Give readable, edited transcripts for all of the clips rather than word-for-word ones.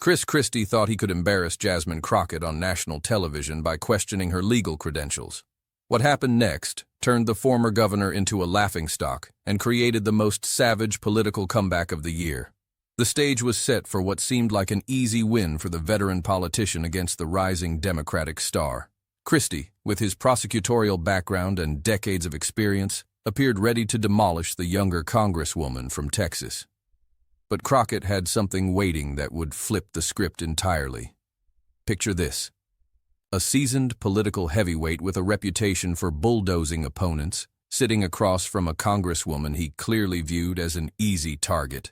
Christie thought he could embarrass Jasmine Crockett on national television by questioning her legal credentials. What happened next turned the former governor into a laughingstock and created the most savage political comeback of the year. The stage was set for what seemed like an easy win for the veteran politician against the rising Democratic star. Christie, with his prosecutorial background and decades of experience, appeared ready to demolish the younger congresswoman from Texas. But Crockett had something waiting that would flip the script entirely. Picture this: a seasoned political heavyweight with a reputation for bulldozing opponents, sitting across from a congresswoman he clearly viewed as an easy target.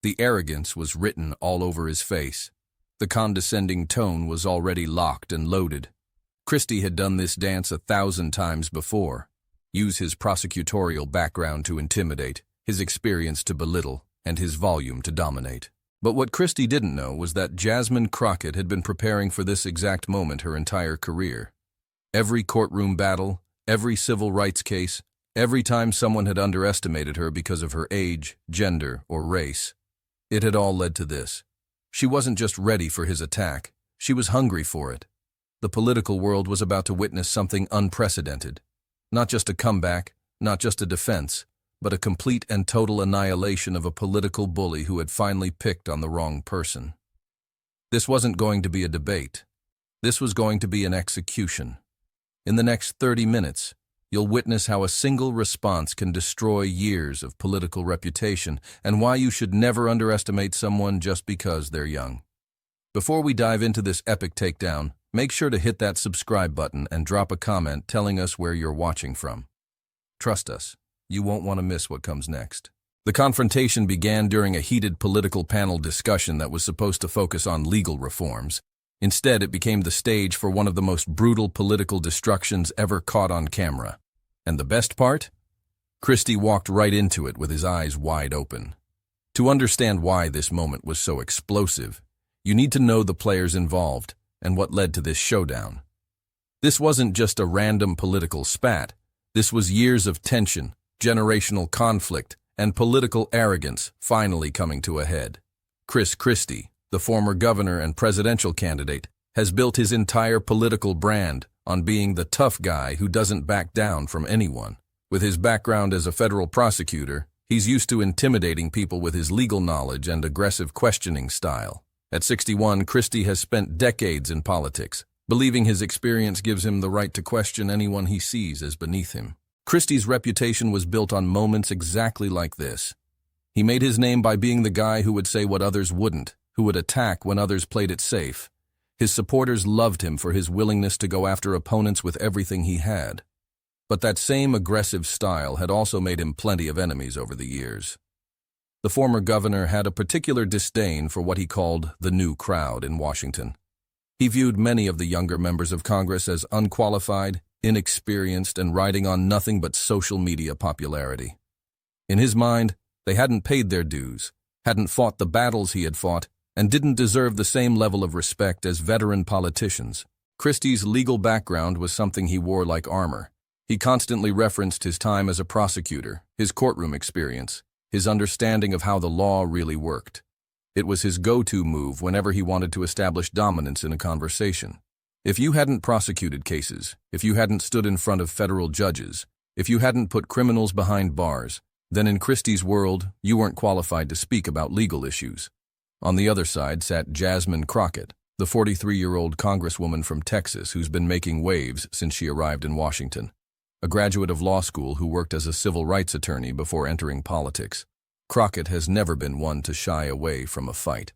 The arrogance was written all over his face. The condescending tone was already locked and loaded. Christie had done this dance 1,000 times before. Use his prosecutorial background to intimidate, his experience to belittle, and his volume to dominate. But what Christie didn't know was that Jasmine Crockett had been preparing for this exact moment her entire career. Every courtroom battle, every civil rights case, every time someone had underestimated her because of her age, gender, or race, it had all led to this. She wasn't just ready for his attack, she was hungry for it. The political world was about to witness something unprecedented. Not just a comeback, not just a defense, but a complete and total annihilation of a political bully who had finally picked on the wrong person. This wasn't going to be a debate. This was going to be an execution. In the next 30 minutes, you'll witness how a single response can destroy years of political reputation and why you should never underestimate someone just because they're young. Before we dive into this epic takedown, make sure to hit that subscribe button and drop a comment telling us where you're watching from. Trust us, you won't want to miss what comes next. The confrontation began during a heated political panel discussion that was supposed to focus on legal reforms. Instead, it became the stage for one of the most brutal political destructions ever caught on camera. And the best part? Christie walked right into it with his eyes wide open. To understand why this moment was so explosive, you need to know the players involved and what led to this showdown. This wasn't just a random political spat. This was years of tension, generational conflict, and political arrogance finally coming to a head. Christie, the former governor and presidential candidate, has built his entire political brand on being the tough guy who doesn't back down from anyone. With his background as a federal prosecutor, he's used to intimidating people with his legal knowledge and aggressive questioning style. At 61, Christie has spent decades in politics, believing his experience gives him the right to question anyone he sees as beneath him. Christie's reputation was built on moments exactly like this. He made his name by being the guy who would say what others wouldn't, who would attack when others played it safe. His supporters loved him for his willingness to go after opponents with everything he had. But that same aggressive style had also made him plenty of enemies over the years. The former governor had a particular disdain for what he called the new crowd in Washington. He viewed many of the younger members of Congress as unqualified, inexperienced, and riding on nothing but social media popularity. In his mind, they hadn't paid their dues, hadn't fought the battles he had fought, and didn't deserve the same level of respect as veteran politicians. Christie's legal background was something he wore like armor. He constantly referenced his time as a prosecutor, his courtroom experience, his understanding of how the law really worked. It was his go-to move whenever he wanted to establish dominance in a conversation. If you hadn't prosecuted cases, if you hadn't stood in front of federal judges, if you hadn't put criminals behind bars, then in Christie's world, you weren't qualified to speak about legal issues. On the other side sat Jasmine Crockett, the 43-year-old congresswoman from Texas who's been making waves since she arrived in Washington. A graduate of law school who worked as a civil rights attorney before entering politics. Crockett has never been one to shy away from a fight.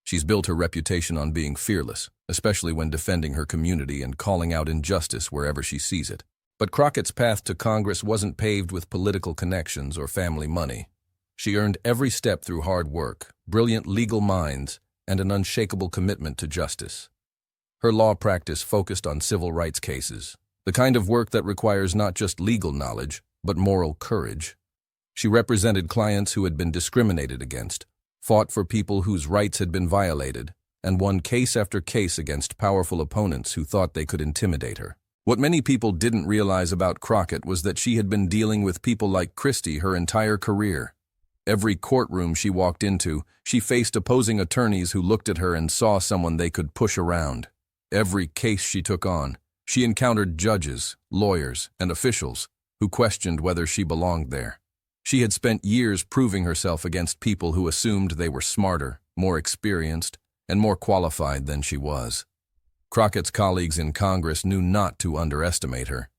She's built her reputation on being fearless, especially when defending her community and calling out injustice wherever she sees it. But Crockett's path to Congress wasn't paved with political connections or family money. She earned every step through hard work, brilliant legal minds, and an unshakable commitment to justice. Her law practice focused on civil rights cases, the kind of work that requires not just legal knowledge, but moral courage. She represented clients who had been discriminated against, fought for people whose rights had been violated, and won case after case against powerful opponents who thought they could intimidate her. What many people didn't realize about Crockett was that she had been dealing with people like Christie her entire career. Every courtroom she walked into, she faced opposing attorneys who looked at her and saw someone they could push around. Every case she took on, she encountered judges, lawyers, and officials who questioned whether she belonged there. She had spent years proving herself against people who assumed they were smarter, more experienced, and more qualified than she was. Crockett's colleagues in Congress knew not to underestimate her.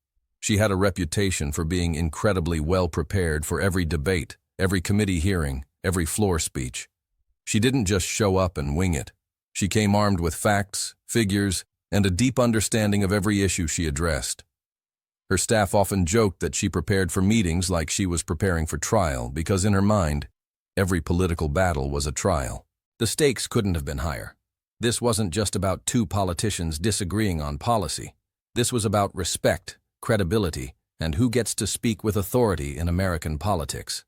She had a reputation for being incredibly well prepared for every debate, every committee hearing, every floor speech. She didn't just show up and wing it. She came armed with facts, figures, and a deep understanding of every issue she addressed. Her staff often joked that she prepared for meetings like she was preparing for trial because in her mind, every political battle was a trial. The stakes couldn't have been higher. This wasn't just about two politicians disagreeing on policy. This was about respect, credibility, and who gets to speak with authority in American politics.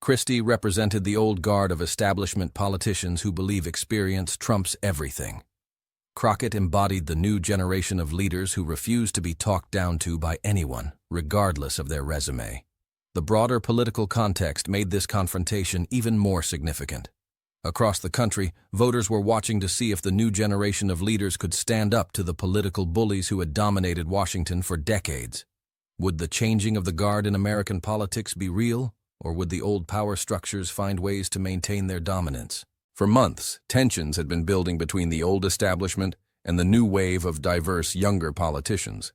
Christie represented the old guard of establishment politicians who believe experience trumps everything. Crockett embodied the new generation of leaders who refuse to be talked down to by anyone, regardless of their resume. The broader political context made this confrontation even more significant. Across the country, voters were watching to see if the new generation of leaders could stand up to the political bullies who had dominated Washington for decades. Would the changing of the guard in American politics be real, or would the old power structures find ways to maintain their dominance? For months, tensions had been building between the old establishment and the new wave of diverse younger politicians.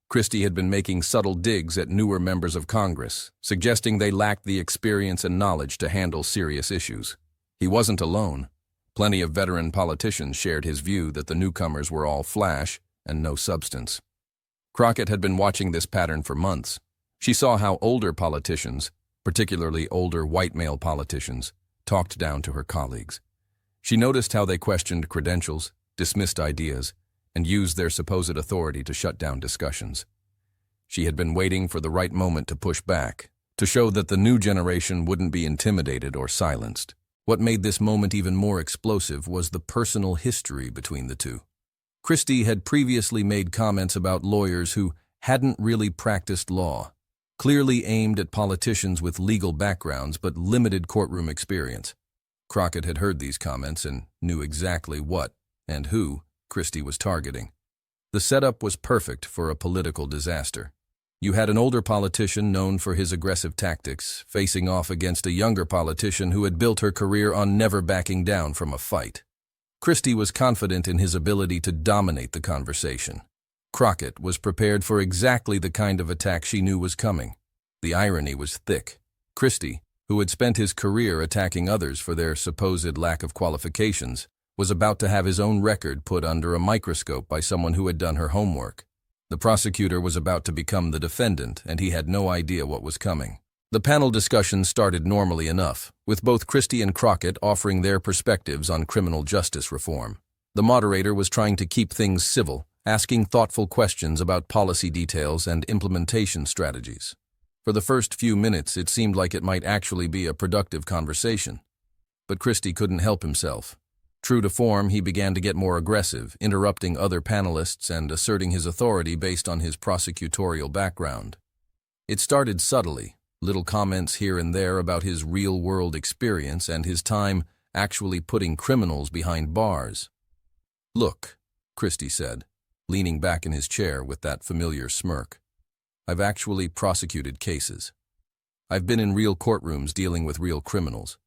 Christie had been making subtle digs at newer members of Congress, suggesting they lacked the experience and knowledge to handle serious issues. He wasn't alone. Plenty of veteran politicians shared his view that the newcomers were all flash and no substance. Crockett had been watching this pattern for months. She saw how older politicians, particularly older white male politicians, talked down to her colleagues. She noticed how they questioned credentials, dismissed ideas, and used their supposed authority to shut down discussions. She had been waiting for the right moment to push back, to show that the new generation wouldn't be intimidated or silenced. What made this moment even more explosive was the personal history between the two. Christie had previously made comments about lawyers who hadn't really practiced law, clearly aimed at politicians with legal backgrounds but limited courtroom experience. Crockett had heard these comments and knew exactly what and who Christie was targeting. The setup was perfect for a political disaster. You had an older politician known for his aggressive tactics, facing off against a younger politician who had built her career on never backing down from a fight. Christie was confident in his ability to dominate the conversation. Crockett was prepared for exactly the kind of attack she knew was coming. The irony was thick. Christie, who had spent his career attacking others for their supposed lack of qualifications, was about to have his own record put under a microscope by someone who had done her homework. The prosecutor was about to become the defendant, and he had no idea what was coming. The panel discussion started normally enough, with both Christie and Crockett offering their perspectives on criminal justice reform. The moderator was trying to keep things civil, asking thoughtful questions about policy details and implementation strategies. For the first few minutes, it seemed like it might actually be a productive conversation. But Christie couldn't help himself. True to form, he began to get more aggressive, interrupting other panelists and asserting his authority based on his prosecutorial background. It started subtly, little comments here and there about his real-world experience and his time actually putting criminals behind bars. "Look," Christie said, leaning back in his chair with that familiar smirk. "I've actually prosecuted cases. I've been in real courtrooms dealing with real criminals.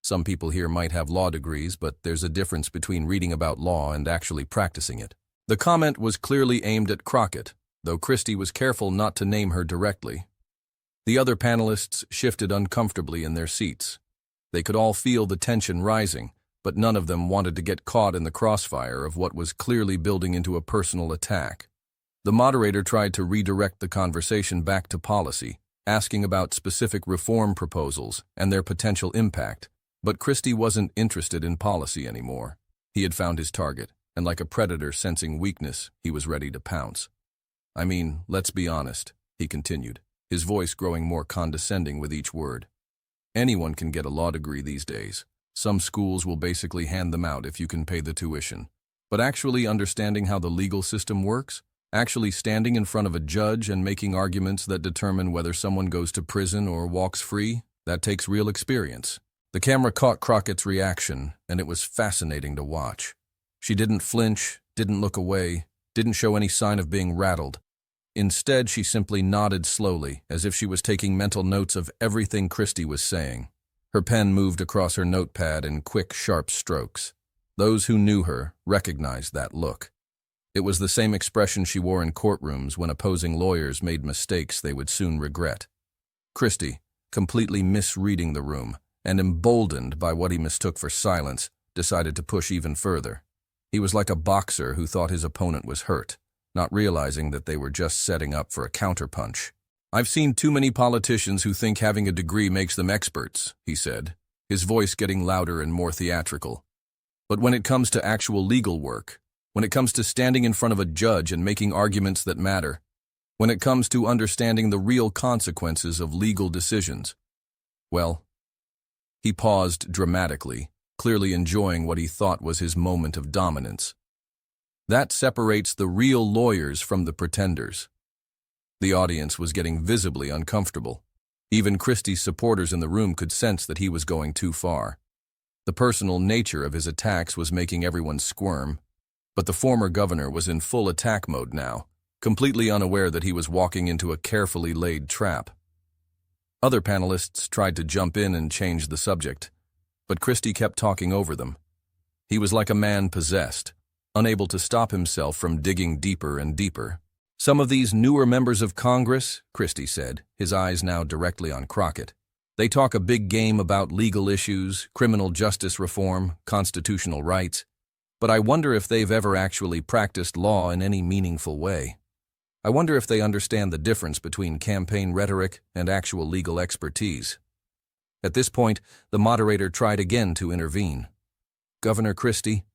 Some people here might have law degrees, but there's a difference between reading about law and actually practicing it." The comment was clearly aimed at Crockett, though Christie was careful not to name her directly. The other panelists shifted uncomfortably in their seats. They could all feel the tension rising, but none of them wanted to get caught in the crossfire of what was clearly building into a personal attack. The moderator tried to redirect the conversation back to policy, asking about specific reform proposals and their potential impact. But Christie wasn't interested in policy anymore. He had found his target, and like a predator sensing weakness, he was ready to pounce. "I mean, let's be honest," he continued, his voice growing more condescending with each word. "Anyone can get a law degree these days. Some schools will basically hand them out if you can pay the tuition. But actually understanding how the legal system works, actually standing in front of a judge and making arguments that determine whether someone goes to prison or walks free, That takes real experience. The camera caught Crockett's reaction, and it was fascinating to watch. She didn't flinch, didn't look away, didn't show any sign of being rattled. Instead, she simply nodded slowly, as if she was taking mental notes of everything Christie was saying. Her pen moved across her notepad in quick, sharp strokes. Those who knew her recognized that look. It was the same expression she wore in courtrooms when opposing lawyers made mistakes they would soon regret. Christie, completely misreading the room, and emboldened by what he mistook for silence, decided to push even further. He was like a boxer who thought his opponent was hurt, not realizing that they were just setting up for a counterpunch. "I've seen too many politicians who think having a degree makes them experts," he said, his voice getting louder and more theatrical. "But when it comes to actual legal work, when it comes to standing in front of a judge and making arguments that matter, when it comes to understanding the real consequences of legal decisions, well..." He paused dramatically, clearly enjoying what he thought was his moment of dominance. "That separates the real lawyers from the pretenders." The audience was getting visibly uncomfortable. Even Christie's supporters in the room could sense that he was going too far. The personal nature of his attacks was making everyone squirm, but the former governor was in full attack mode now, completely unaware that he was walking into a carefully laid trap. Other panelists tried to jump in and change the subject, but Christie kept talking over them. He was like a man possessed, unable to stop himself from digging deeper and deeper. "Some of these newer members of Congress," Christie said, his eyes now directly on Crockett, "they talk a big game about legal issues, criminal justice reform, constitutional rights, but I wonder if they've ever actually practiced law in any meaningful way. I wonder if they understand the difference between campaign rhetoric and actual legal expertise." At this point, the moderator tried again to intervene. "Governor Christie,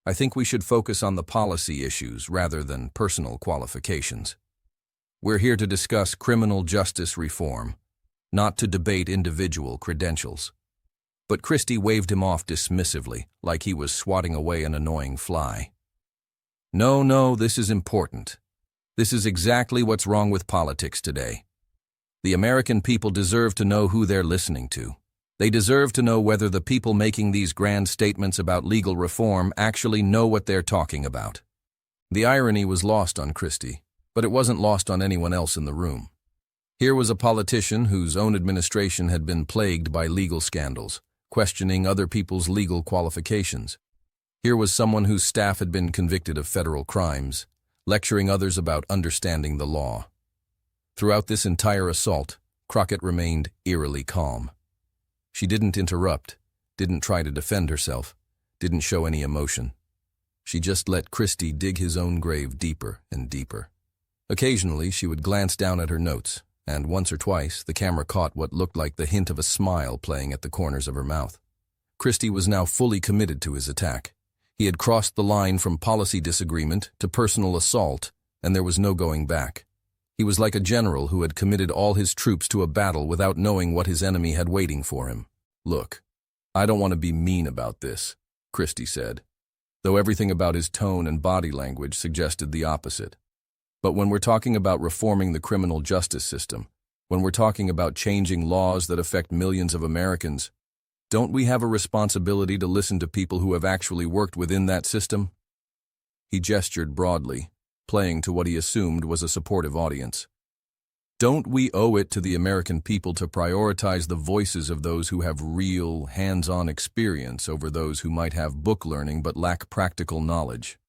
I think we should focus on the policy issues rather than personal qualifications. We're here to discuss criminal justice reform, not to debate individual credentials." But Christie waved him off dismissively, like he was swatting away an annoying fly. No, this is important. This is exactly what's wrong with politics today. The American people deserve to know who they're listening to. They deserve to know whether the people making these grand statements about legal reform actually know what they're talking about. The irony was lost on Christie, but it wasn't lost on anyone else in the room. Here was a politician whose own administration had been plagued by legal scandals, questioning other people's legal qualifications. Here was someone whose staff had been convicted of federal crimes, lecturing others about understanding the law. Throughout this entire assault, Crockett remained eerily calm. She didn't interrupt, didn't try to defend herself, didn't show any emotion. She just let Christie dig his own grave deeper and deeper. Occasionally, she would glance down at her notes, and once or twice, the camera caught what looked like the hint of a smile playing at the corners of her mouth. Christie was now fully committed to his attack. He had crossed the line from policy disagreement to personal assault, and there was no going back. He was like a general who had committed all his troops to a battle without knowing what his enemy had waiting for him. "Look, I don't want to be mean about this," Christie said, though everything about his tone and body language suggested the opposite. "But when we're talking about reforming the criminal justice system, when we're talking about changing laws that affect millions of Americans, don't we have a responsibility to listen to people who have actually worked within that system?" He gestured broadly, playing to what he assumed was a supportive audience. "Don't we owe it to the American people to prioritize the voices of those who have real, hands-on experience over those who might have book learning but lack practical knowledge?"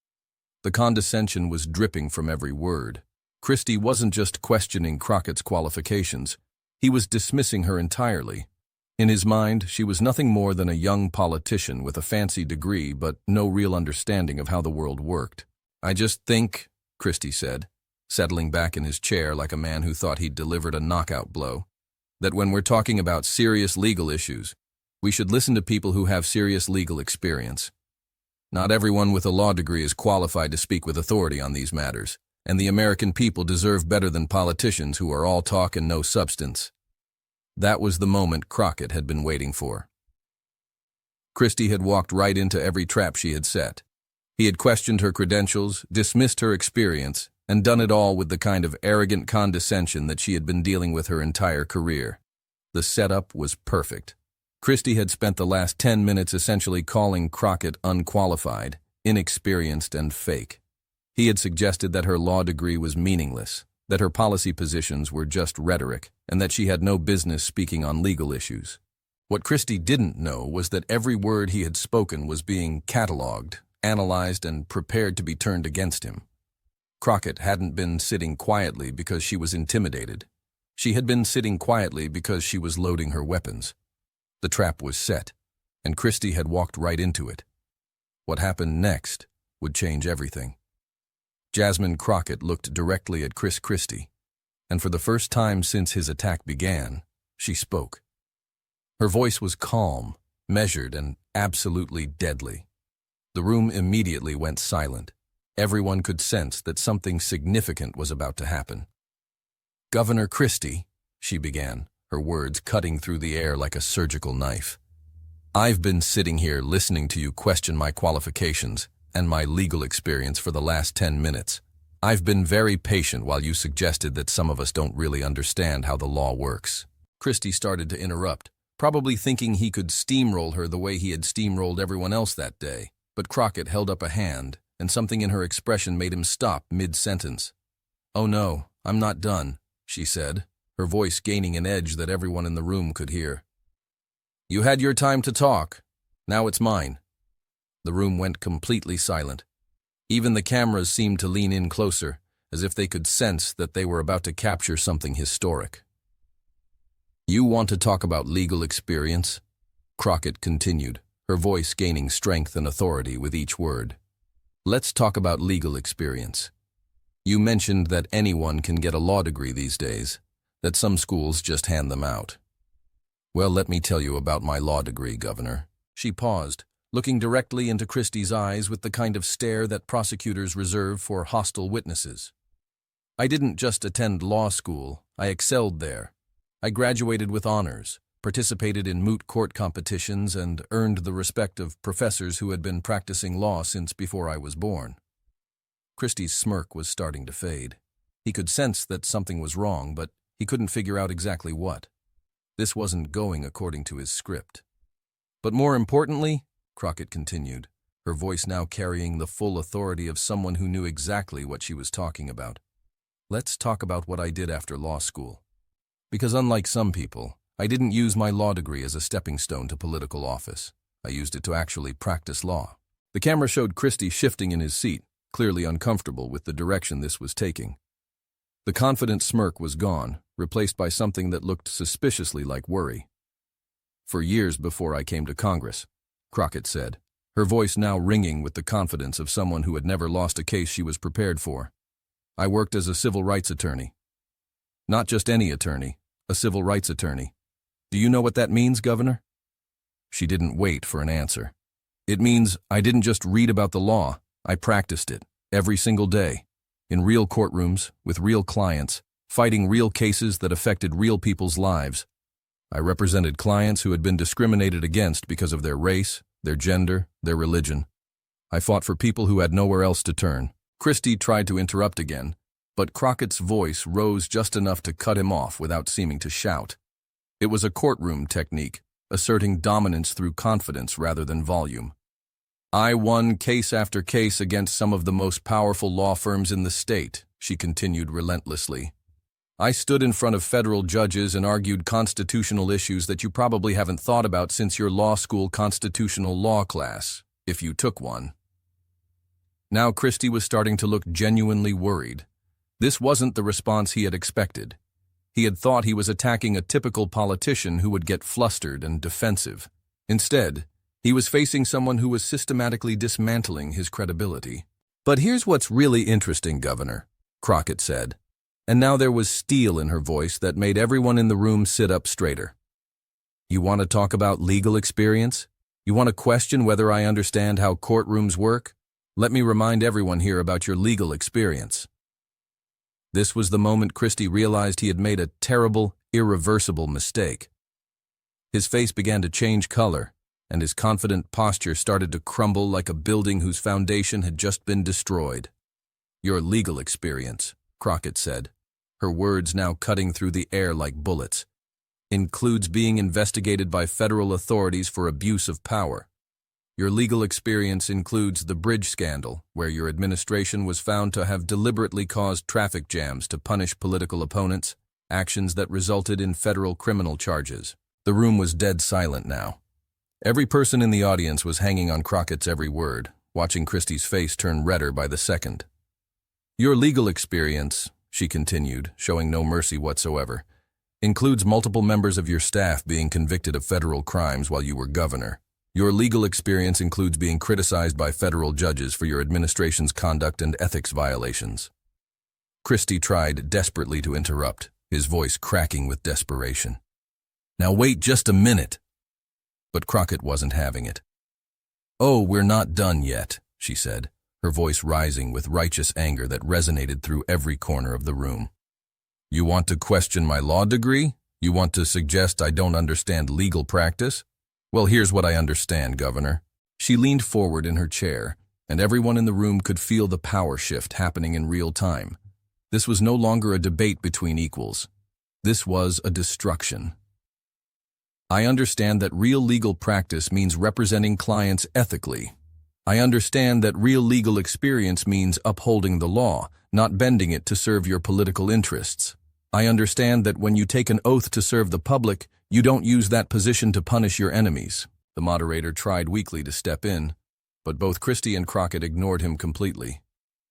The condescension was dripping from every word. Christie wasn't just questioning Crockett's qualifications, he was dismissing her entirely. In his mind, she was nothing more than a young politician with a fancy degree but no real understanding of how the world worked. "I just think," Christie said, settling back in his chair like a man who thought he'd delivered a knockout blow, "that when we're talking about serious legal issues, we should listen to people who have serious legal experience. Not everyone with a law degree is qualified to speak with authority on these matters, and the American people deserve better than politicians who are all talk and no substance." That was the moment Crockett had been waiting for. Christie had walked right into every trap she had set. He had questioned her credentials, dismissed her experience, and done it all with the kind of arrogant condescension that she had been dealing with her entire career. The setup was perfect. Christie had spent the last 10 minutes essentially calling Crockett unqualified, inexperienced, and fake. He had suggested that her law degree was meaningless, that her policy positions were just rhetoric, and that she had no business speaking on legal issues. What Christie didn't know was that every word he had spoken was being catalogued, analyzed, and prepared to be turned against him. Crockett hadn't been sitting quietly because she was intimidated. She had been sitting quietly because she was loading her weapons. The trap was set, and Christie had walked right into it. What happened next would change everything. Jasmine Crockett looked directly at Christie, and for the first time since his attack began, she spoke. Her voice was calm, measured, and absolutely deadly. The room immediately went silent. Everyone could sense that something significant was about to happen. "Governor Christie," she began, her words cutting through the air like a surgical knife. "I've been sitting here listening to you question my qualifications and my legal experience for the last 10 minutes. I've been very patient while you suggested that some of us don't really understand how the law works." Christie started to interrupt, probably thinking he could steamroll her the way he had steamrolled everyone else that day. But Crockett held up a hand, and something in her expression made him stop mid-sentence. "Oh no, I'm not done," she said, her voice gaining an edge that everyone in the room could hear. "You had your time to talk. Now it's mine." The room went completely silent. Even the cameras seemed to lean in closer, as if they could sense that they were about to capture something historic. "You want to talk about legal experience?" Crockett continued, her voice gaining strength and authority with each word. "Let's talk about legal experience. You mentioned that anyone can get a law degree these days, that some schools just hand them out. Well, let me tell you about my law degree, Governor." She paused, looking directly into Christie's eyes with the kind of stare that prosecutors reserve for hostile witnesses. "I didn't just attend law school, I excelled there. I graduated with honors, participated in moot court competitions, and earned the respect of professors who had been practicing law since before I was born." Christie's smirk was starting to fade. He could sense that something was wrong, but he couldn't figure out exactly what. This wasn't going according to his script. "But more importantly," Crockett continued, her voice now carrying the full authority of someone who knew exactly what she was talking about, "let's talk about what I did after law school. Because unlike some people, I didn't use my law degree as a stepping stone to political office. I used it to actually practice law." The camera showed Christie shifting in his seat, clearly uncomfortable with the direction this was taking. The confident smirk was gone, replaced by something that looked suspiciously like worry. "For years before I came to Congress," Crockett said, her voice now ringing with the confidence of someone who had never lost a case she was prepared for, "I worked as a civil rights attorney. Not just any attorney, a civil rights attorney. Do you know what that means, Governor?" She didn't wait for an answer. "It means I didn't just read about the law, I practiced it, every single day, in real courtrooms, with real clients, fighting real cases that affected real people's lives. I represented clients who had been discriminated against because of their race, their gender, their religion. I fought for people who had nowhere else to turn." Christie tried to interrupt again, but Crockett's voice rose just enough to cut him off without seeming to shout. It was a courtroom technique, asserting dominance through confidence rather than volume. "I won case after case against some of the most powerful law firms in the state," she continued relentlessly. "I stood in front of federal judges and argued constitutional issues that you probably haven't thought about since your law school constitutional law class, if you took one." Now Christie was starting to look genuinely worried. This wasn't the response he had expected. He had thought he was attacking a typical politician who would get flustered and defensive. Instead, he was facing someone who was systematically dismantling his credibility. "But here's what's really interesting, Governor," Crockett said, and now there was steel in her voice that made everyone in the room sit up straighter. "You want to talk about legal experience? You want to question whether I understand how courtrooms work? Let me remind everyone here about your legal experience." This was the moment Christie realized he had made a terrible, irreversible mistake. His face began to change color, and his confident posture started to crumble like a building whose foundation had just been destroyed. "Your legal experience," Crockett said, her words now cutting through the air like bullets. includes being investigated by federal authorities for abuse of power. Your legal experience includes the bridge scandal, where your administration was found to have deliberately caused traffic jams to punish political opponents, actions that resulted in federal criminal charges. The room was dead silent now. Every person in the audience was hanging on Crockett's every word, watching Christie's face turn redder by the second. Your legal experience, she continued, showing no mercy whatsoever, includes multiple members of your staff being convicted of federal crimes while you were governor. Your legal experience includes being criticized by federal judges for your administration's conduct and ethics violations. Christie tried desperately to interrupt, his voice cracking with desperation. Now wait just a minute. But Crockett wasn't having it. Oh, we're not done yet, she said, her voice rising with righteous anger that resonated through every corner of the room. You want to question my law degree? You want to suggest I don't understand legal practice? Well, here's what I understand, Governor. She leaned forward in her chair, and everyone in the room could feel the power shift happening in real time. This was no longer a debate between equals. This was a destruction. I understand that real legal practice means representing clients ethically. I understand that real legal experience means upholding the law, not bending it to serve your political interests. I understand that when you take an oath to serve the public, you don't use that position to punish your enemies. The moderator tried weakly to step in, but both Christie and Crockett ignored him completely.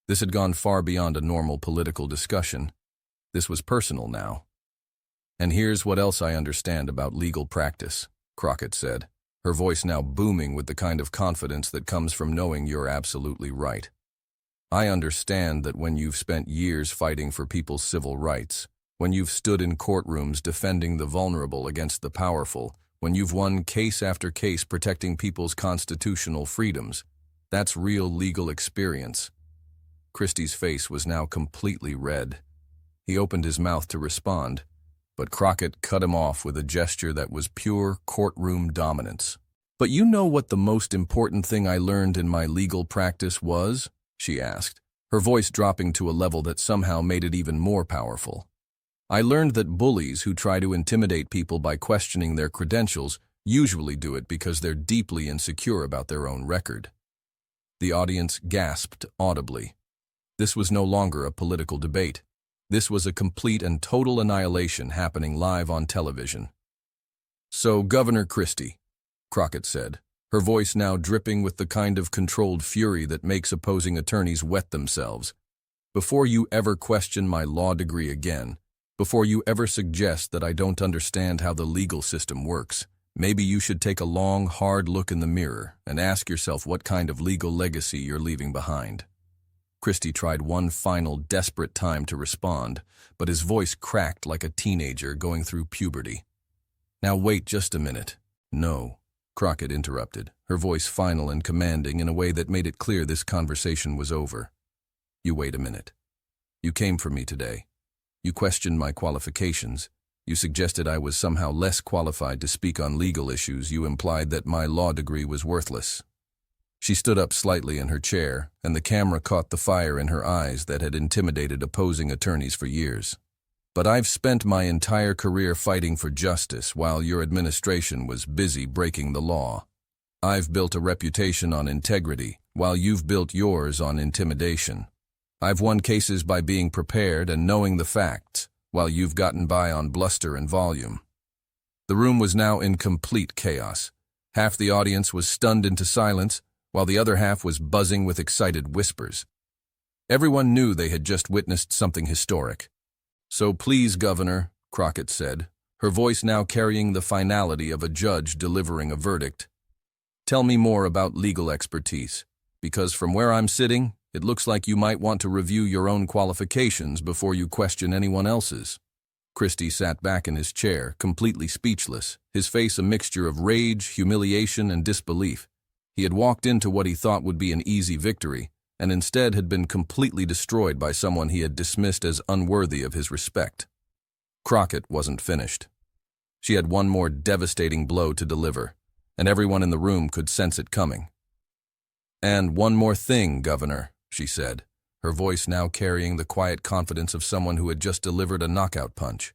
This had gone far beyond a normal political discussion. This was personal now. And here's what else I understand about legal practice, Crockett said, her voice now booming with the kind of confidence that comes from knowing you're absolutely right. I understand that when you've spent years fighting for people's civil rights, when you've stood in courtrooms defending the vulnerable against the powerful, when you've won case after case protecting people's constitutional freedoms, that's real legal experience. Christie's face was now completely red. He opened his mouth to respond, but Crockett cut him off with a gesture that was pure courtroom dominance. But you know what the most important thing I learned in my legal practice was? She asked, her voice dropping to a level that somehow made it even more powerful. I learned that bullies who try to intimidate people by questioning their credentials usually do it because they're deeply insecure about their own record. The audience gasped audibly. This was no longer a political debate. This was a complete and total annihilation happening live on television. So, Governor Christie, Crockett said, her voice now dripping with the kind of controlled fury that makes opposing attorneys wet themselves, before you ever question my law degree again, before you ever suggest that I don't understand how the legal system works, maybe you should take a long, hard look in the mirror and ask yourself what kind of legal legacy you're leaving behind. Christie tried one final, desperate time to respond, but his voice cracked like a teenager going through puberty. Now wait just a minute. No, Crockett interrupted, her voice final and commanding in a way that made it clear this conversation was over. You wait a minute. You came for me today. You questioned my qualifications. You suggested I was somehow less qualified to speak on legal issues. You implied that my law degree was worthless. She stood up slightly in her chair, and the camera caught the fire in her eyes that had intimidated opposing attorneys for years. But I've spent my entire career fighting for justice while your administration was busy breaking the law. I've built a reputation on integrity while you've built yours on intimidation. I've won cases by being prepared and knowing the facts, while you've gotten by on bluster and volume. The room was now in complete chaos. Half the audience was stunned into silence, while the other half was buzzing with excited whispers. Everyone knew they had just witnessed something historic. So please, Governor, Crockett said, her voice now carrying the finality of a judge delivering a verdict. Tell me more about legal expertise, because from where I'm sitting, it looks like you might want to review your own qualifications before you question anyone else's. Christie sat back in his chair, completely speechless, his face a mixture of rage, humiliation, and disbelief. He had walked into what he thought would be an easy victory, and instead had been completely destroyed by someone he had dismissed as unworthy of his respect. Crockett wasn't finished. She had one more devastating blow to deliver, and everyone in the room could sense it coming. And one more thing, Governor, she said, her voice now carrying the quiet confidence of someone who had just delivered a knockout punch.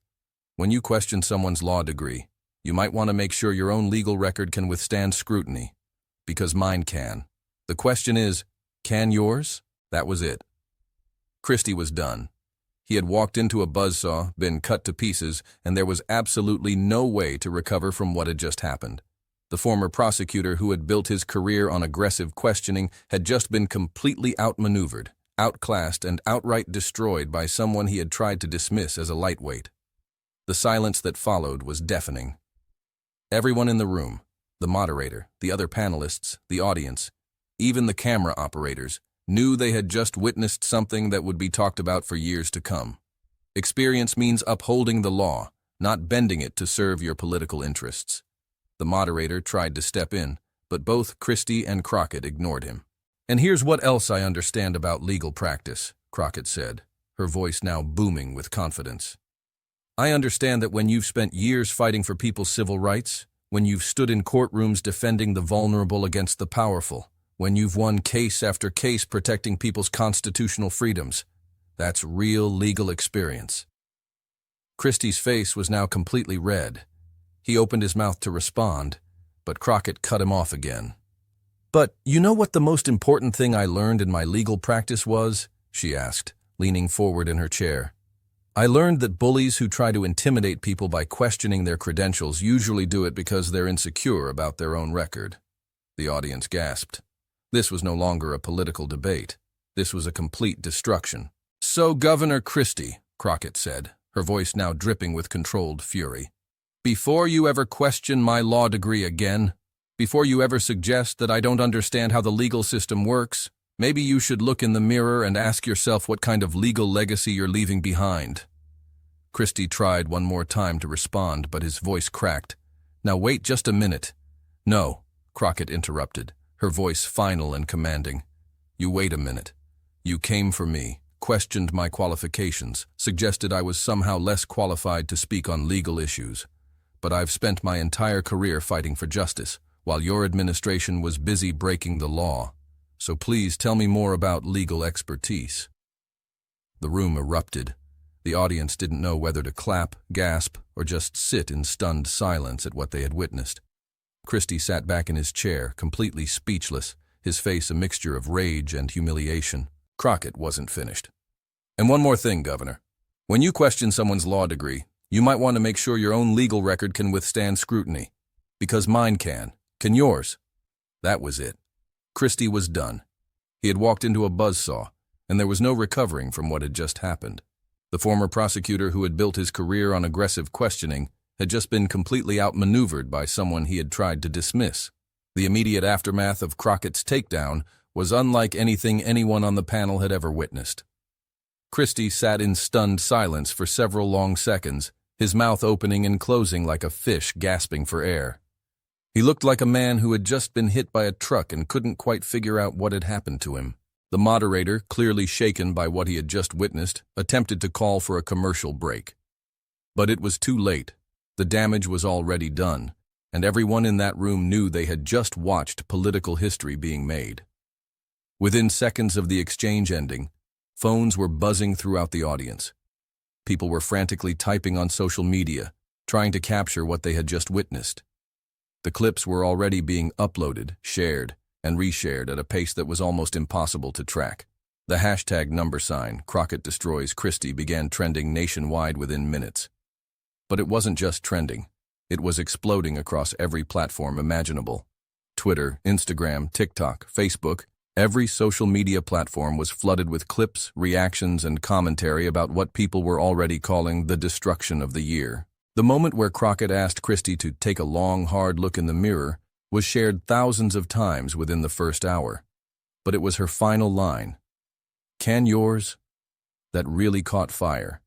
When you question someone's law degree, you might want to make sure your own legal record can withstand scrutiny, because mine can. The question is, can yours? That was it. Christie was done. He had walked into a buzzsaw, been cut to pieces, and there was absolutely no way to recover from what had just happened. The former prosecutor who had built his career on aggressive questioning had just been completely outmaneuvered, outclassed, and outright destroyed by someone he had tried to dismiss as a lightweight. The silence that followed was deafening. Everyone in the room, the moderator, the other panelists, the audience, even the camera operators, knew they had just witnessed something that would be talked about for years to come. Experience means upholding the law, not bending it to serve your political interests. The moderator tried to step in, but both Christie and Crockett ignored him. "And here's what else I understand about legal practice," Crockett said, her voice now booming with confidence. "I understand that when you've spent years fighting for people's civil rights, when you've stood in courtrooms defending the vulnerable against the powerful, when you've won case after case protecting people's constitutional freedoms, that's real legal experience." Christie's face was now completely red. He opened his mouth to respond, but Crockett cut him off again. "But you know what the most important thing I learned in my legal practice was?" she asked, leaning forward in her chair. "I learned that bullies who try to intimidate people by questioning their credentials usually do it because they're insecure about their own record." The audience gasped. This was no longer a political debate. This was a complete destruction. "So, Governor Christie," Crockett said, her voice now dripping with controlled fury, "before you ever question my law degree again, before you ever suggest that I don't understand how the legal system works, maybe you should look in the mirror and ask yourself what kind of legal legacy you're leaving behind." Christie tried one more time to respond, but his voice cracked. "Now wait just a minute." "No," Crockett interrupted, her voice final and commanding. "You wait a minute. You came for me, questioned my qualifications, suggested I was somehow less qualified to speak on legal issues. But I've spent my entire career fighting for justice, while your administration was busy breaking the law. So please tell me more about legal expertise." The room erupted. The audience didn't know whether to clap, gasp, or just sit in stunned silence at what they had witnessed. Christie sat back in his chair, completely speechless, his face a mixture of rage and humiliation. Crockett wasn't finished. "And one more thing, Governor. When you question someone's law degree, you might want to make sure your own legal record can withstand scrutiny. Because mine can. Can yours?" That was it. Christie was done. He had walked into a buzzsaw, and there was no recovering from what had just happened. The former prosecutor who had built his career on aggressive questioning had just been completely outmaneuvered by someone he had tried to dismiss. The immediate aftermath of Crockett's takedown was unlike anything anyone on the panel had ever witnessed. Christie sat in stunned silence for several long seconds, his mouth opening and closing like a fish gasping for air. He looked like a man who had just been hit by a truck and couldn't quite figure out what had happened to him. The moderator, clearly shaken by what he had just witnessed, attempted to call for a commercial break. But it was too late. The damage was already done, and everyone in that room knew they had just watched political history being made. Within seconds of the exchange ending, phones were buzzing throughout the audience. People were frantically typing on social media, trying to capture what they had just witnessed. The clips were already being uploaded, shared, and reshared at a pace that was almost impossible to track. The hashtag #Crockett Destroys Christie began trending nationwide within minutes. But it wasn't just trending. It was exploding across every platform imaginable. Twitter, Instagram, TikTok, Facebook, every social media platform was flooded with clips, reactions, and commentary about what people were already calling the destruction of the year. The moment where Crockett asked Christie to take a long, hard look in the mirror was shared thousands of times within the first hour. But it was her final line, "Can yours?" that really caught fire.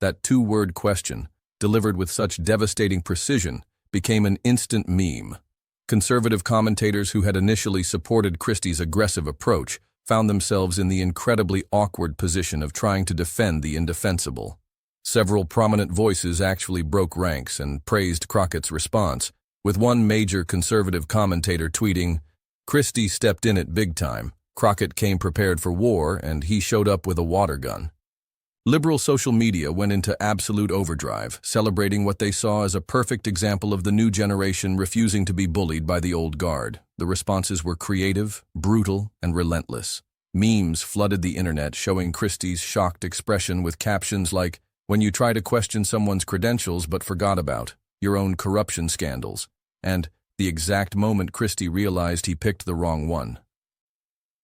That two-word question, delivered with such devastating precision, became an instant meme. Conservative commentators who had initially supported Christie's aggressive approach found themselves in the incredibly awkward position of trying to defend the indefensible. Several prominent voices actually broke ranks and praised Crockett's response, with one major conservative commentator tweeting, "Christie stepped in it big time. Crockett came prepared for war, and he showed up with a water gun." Liberal social media went into absolute overdrive, celebrating what they saw as a perfect example of the new generation refusing to be bullied by the old guard. The responses were creative, brutal, and relentless. Memes flooded the internet showing Christie's shocked expression with captions like, "When you try to question someone's credentials but forgot about your own corruption scandals," and "the exact moment Christie realized he picked the wrong one."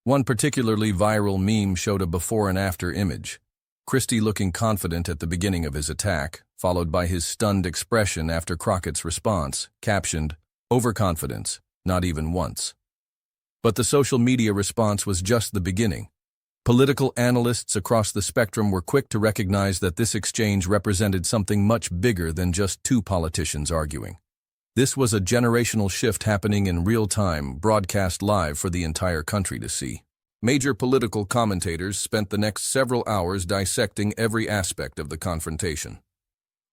One particularly viral meme showed a before and after image. Christie looking confident at the beginning of his attack, followed by his stunned expression after Crockett's response, captioned, "Overconfidence, not even once." But the social media response was just the beginning. Political analysts across the spectrum were quick to recognize that this exchange represented something much bigger than just two politicians arguing. This was a generational shift happening in real time, broadcast live for the entire country to see. Major political commentators spent the next several hours dissecting every aspect of the confrontation.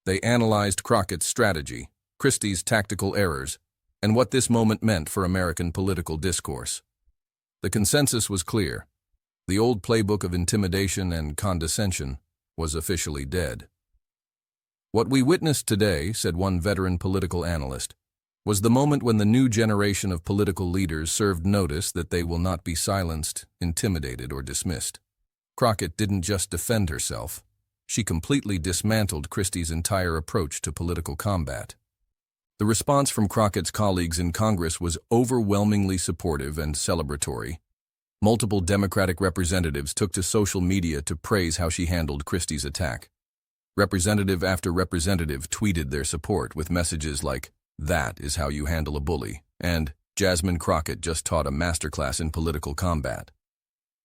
They analyzed Crockett's strategy, Christie's tactical errors, and what this moment meant for American political discourse. The consensus was clear. The old playbook of intimidation and condescension was officially dead. "What we witnessed today," said one veteran political analyst, "was the moment when the new generation of political leaders served notice that they will not be silenced, intimidated, or dismissed." Crockett didn't just defend herself. She completely dismantled Christie's entire approach to political combat. The response from Crockett's colleagues in Congress was overwhelmingly supportive and celebratory. Multiple Democratic representatives took to social media to praise how she handled Christie's attack. Representative after representative tweeted their support with messages like, "That is how you handle a bully," and "Jasmine Crockett just taught a masterclass in political combat."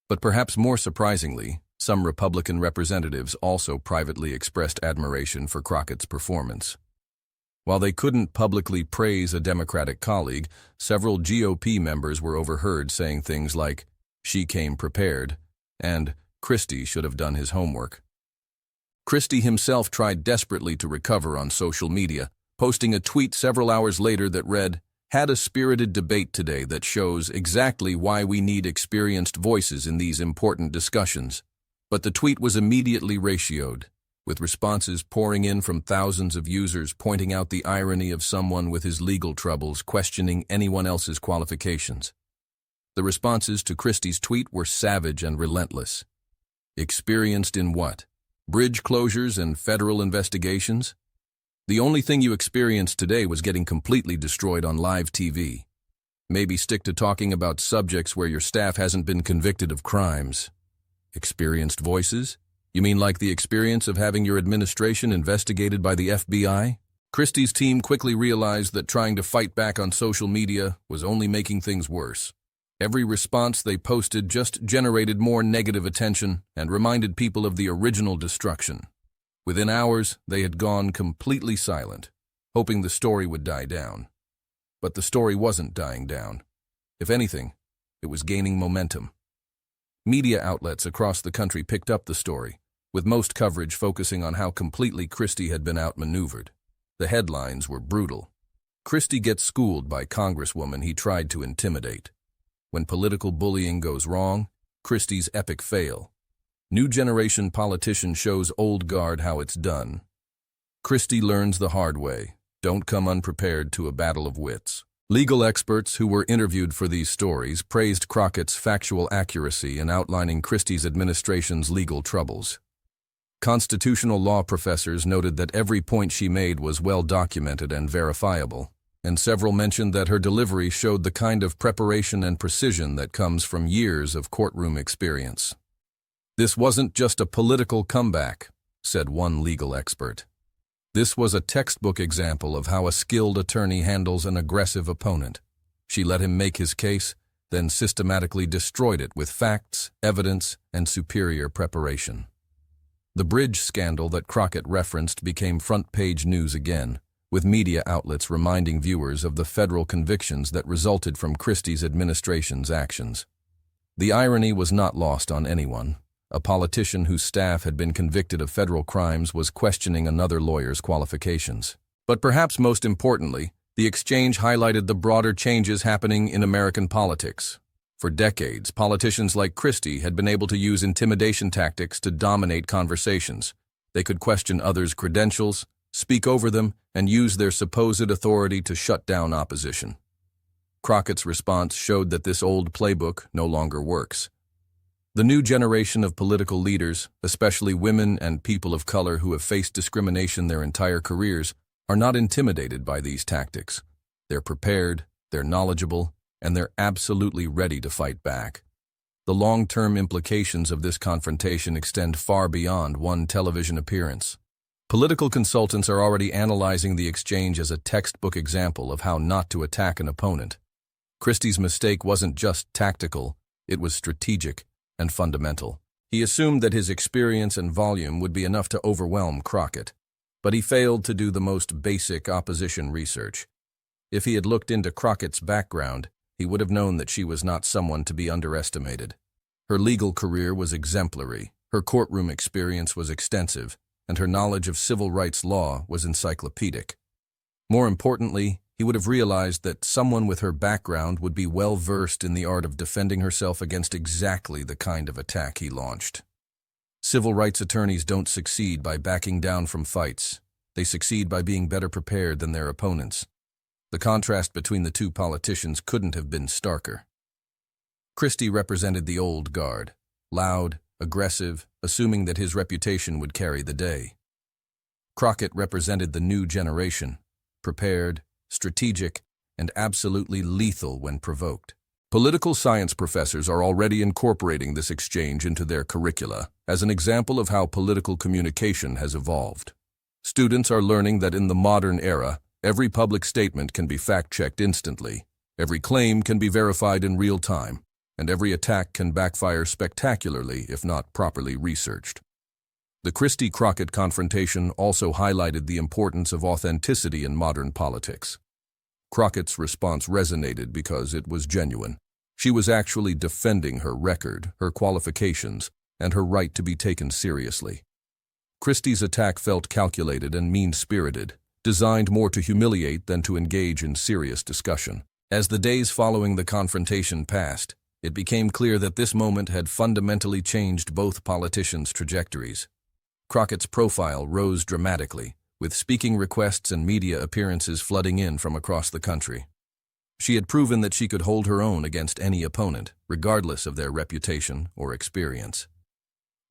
But perhaps more surprisingly, some Republican representatives also privately expressed admiration for Crockett's performance. While they couldn't publicly praise a Democratic colleague, several GOP members were overheard saying things like, "She came prepared," and "Christie should have done his homework." Christie himself tried desperately to recover on social media, posting a tweet several hours later that read, "Had a spirited debate today that shows exactly why we need experienced voices in these important discussions." But the tweet was immediately ratioed, with responses pouring in from thousands of users pointing out the irony of someone with his legal troubles questioning anyone else's qualifications. The responses to Christie's tweet were savage and relentless. Experienced in what? Bridge closures and federal investigations? The only thing you experienced today was getting completely destroyed on live TV. Maybe stick to talking about subjects where your staff hasn't been convicted of crimes. Experienced voices? You mean like the experience of having your administration investigated by the FBI? Christie's team quickly realized that trying to fight back on social media was only making things worse. Every response they posted just generated more negative attention and reminded people of the original destruction. Within hours, they had gone completely silent, hoping the story would die down. But the story wasn't dying down. If anything, it was gaining momentum. Media outlets across the country picked up the story, with most coverage focusing on how completely Christie had been outmaneuvered. The headlines were brutal. "Christie gets schooled by Congresswoman he tried to intimidate." "When political bullying goes wrong, Christie's epic fail." "New generation politician shows old guard how it's done." "Christie learns the hard way. Don't come unprepared to a battle of wits." Legal experts who were interviewed for these stories praised Crockett's factual accuracy in outlining Christie's administration's legal troubles. Constitutional law professors noted that every point she made was well documented and verifiable, and several mentioned that her delivery showed the kind of preparation and precision that comes from years of courtroom experience. "This wasn't just a political comeback," said one legal expert. "This was a textbook example of how a skilled attorney handles an aggressive opponent. She let him make his case, then systematically destroyed it with facts, evidence, and superior preparation." The bridge scandal that Crockett referenced became front-page news again, with media outlets reminding viewers of the federal convictions that resulted from Christie's administration's actions. The irony was not lost on anyone. A politician whose staff had been convicted of federal crimes was questioning another lawyer's qualifications. But perhaps most importantly, the exchange highlighted the broader changes happening in American politics. For decades, politicians like Christie had been able to use intimidation tactics to dominate conversations. They could question others' credentials, speak over them, and use their supposed authority to shut down opposition. Crockett's response showed that this old playbook no longer works. The new generation of political leaders, especially women and people of color who have faced discrimination their entire careers, are not intimidated by these tactics. They're prepared, they're knowledgeable, and they're absolutely ready to fight back. The long-term implications of this confrontation extend far beyond one television appearance. Political consultants are already analyzing the exchange as a textbook example of how not to attack an opponent. Christie's mistake wasn't just tactical, it was strategic and fundamental. He assumed that his experience and volume would be enough to overwhelm Crockett, but he failed to do the most basic opposition research. If he had looked into Crockett's background, he would have known that she was not someone to be underestimated. Her legal career was exemplary, her courtroom experience was extensive, and her knowledge of civil rights law was encyclopedic. More importantly, he would have realized that someone with her background would be well versed in the art of defending herself against exactly the kind of attack he launched. Civil rights attorneys don't succeed by backing down from fights. They succeed by being better prepared than their opponents. The contrast between the two politicians couldn't have been starker. Christie represented the old guard, loud, aggressive, assuming that his reputation would carry the day. Crockett represented the new generation, prepared, strategic, and absolutely lethal when provoked. Political science professors are already incorporating this exchange into their curricula as an example of how political communication has evolved. Students are learning that in the modern era, every public statement can be fact-checked instantly, every claim can be verified in real time, and every attack can backfire spectacularly if not properly researched. The Christie-Crockett confrontation also highlighted the importance of authenticity in modern politics. Crockett's response resonated because it was genuine. She was actually defending her record, her qualifications, and her right to be taken seriously. Christie's attack felt calculated and mean-spirited, designed more to humiliate than to engage in serious discussion. As the days following the confrontation passed, it became clear that this moment had fundamentally changed both politicians' trajectories. Crockett's profile rose dramatically, with speaking requests and media appearances flooding in from across the country. She had proven that she could hold her own against any opponent, regardless of their reputation or experience.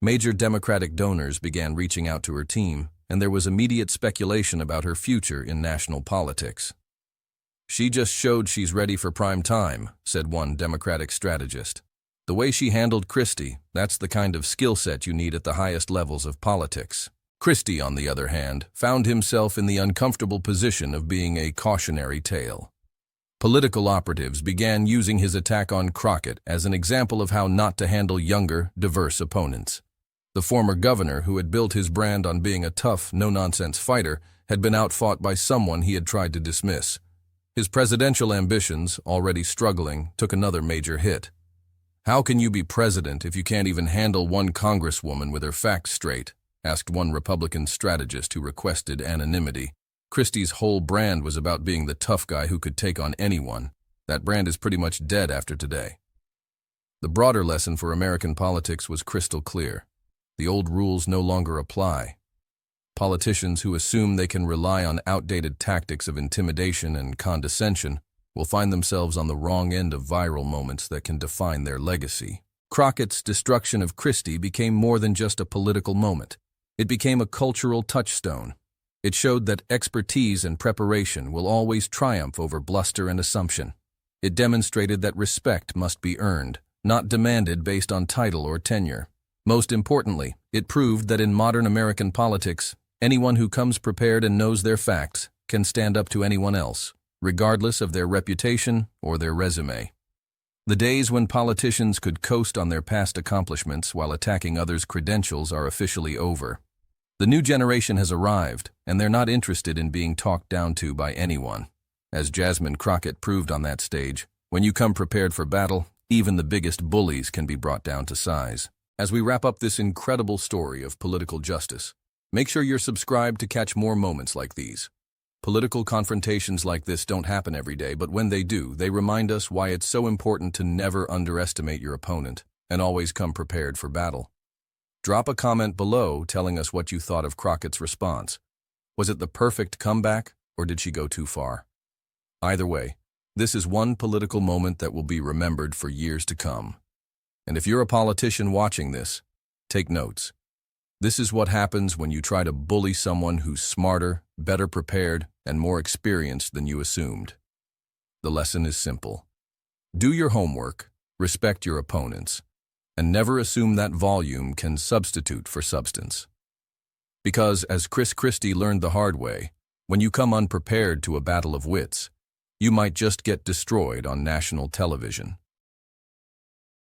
Major Democratic donors began reaching out to her team, and there was immediate speculation about her future in national politics. "She just showed she's ready for prime time," said one Democratic strategist. "The way she handled Christie, that's the kind of skill set you need at the highest levels of politics." Christie, on the other hand, found himself in the uncomfortable position of being a cautionary tale. Political operatives began using his attack on Crockett as an example of how not to handle younger, diverse opponents. The former governor, who had built his brand on being a tough, no-nonsense fighter, had been outfought by someone he had tried to dismiss. His presidential ambitions, already struggling, took another major hit. "How can you be president if you can't even handle one congresswoman with her facts straight?" asked one Republican strategist who requested anonymity. Christie's whole brand was about being the tough guy who could take on anyone. That brand is pretty much dead after today. The broader lesson for American politics was crystal clear. The old rules no longer apply. Politicians who assume they can rely on outdated tactics of intimidation and condescension will find themselves on the wrong end of viral moments that can define their legacy. Crockett's destruction of Christie became more than just a political moment. It became a cultural touchstone. It showed that expertise and preparation will always triumph over bluster and assumption. It demonstrated that respect must be earned, not demanded based on title or tenure. Most importantly, it proved that in modern American politics, anyone who comes prepared and knows their facts can stand up to anyone else, regardless of their reputation or their resume. The days when politicians could coast on their past accomplishments while attacking others' credentials are officially over. The new generation has arrived, and they're not interested in being talked down to by anyone. As Jasmine Crockett proved on that stage, when you come prepared for battle, even the biggest bullies can be brought down to size. As we wrap up this incredible story of political justice, make sure you're subscribed to catch more moments like these. Political confrontations like this don't happen every day, but when they do, they remind us why it's so important to never underestimate your opponent and always come prepared for battle. Drop a comment below telling us what you thought of Crockett's response. Was it the perfect comeback, or did she go too far? Either way, this is one political moment that will be remembered for years to come. And if you're a politician watching this, take notes. This is what happens when you try to bully someone who's smarter, better prepared, and more experienced than you assumed. The lesson is simple. Do your homework, respect your opponents, and never assume that volume can substitute for substance. Because, as Christie learned the hard way, when you come unprepared to a battle of wits, you might just get destroyed on national television.